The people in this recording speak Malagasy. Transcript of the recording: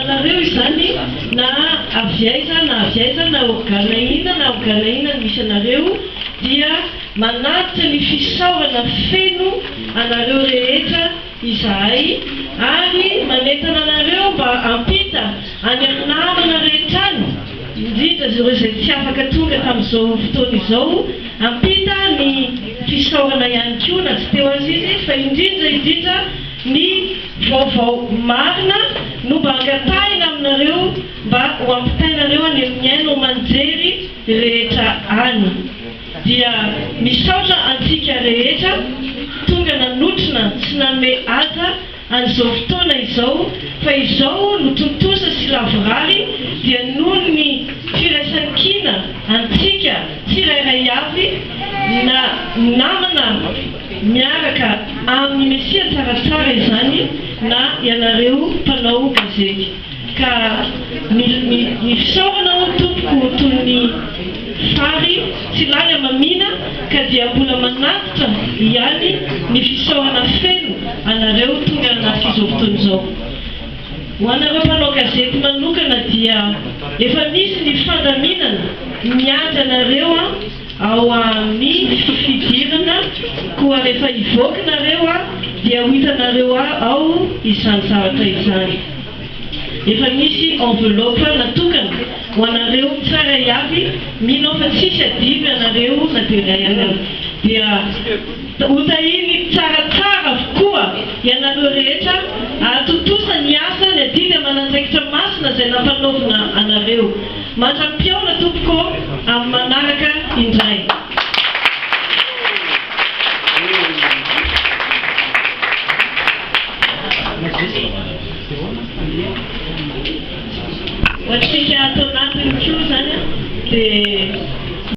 Anareo izany na aviaiza na organaina misy anareo dia manatitra ny fisaorana feno anareo rehetra izahay ary manentana anareo mba ampita any amin'ny namana rehetra any indrindra zao izay tsy afaka tonga tamin'izao fotoana izao ampita ny fisaorana ihany koa na tsy teo azy izy fa indrindra ny vaovao marina no mba angatahina aminareo mba ho ampitainareo any amin'ny aino manjery rehetra any dia misaotra antsika rehetra tonga nanotrona sy nanome aza an'izao fotoana izao fa izao no tontosa sy lavorary dia noho ny firaisan-kina antsika tsirairay avy na namana miaraka amin'ny mesia tsaratsara izany na ianareo mpanao gazety ka ny fisaoranao tompoko toy ny fary tsy lany mamina ka dia mbola manatitra ihany ny fisaorana feno anareo tonga anafizao fotoana izao. Ho anareo mpanao gazety manokana dia efa misy ny fandaminana miandry anareo ao amin'ny fidirana koa rehefa hivoakinareo dia ho hitanareo ao izany zavatra izany. Efa misy enveloppe natokana ho anareo tsara avy mino fa tsisy adimy anareo na deray anareo dia hotahiny tsaratsara avokoa ianareo rehetra atotosa ny asa ny adiny manandraikitra masina izay nampanaovina anareo. Mandram-piaona tompoko amin'ny manaraka indray. Ohatsika atao anatiny koa zany dia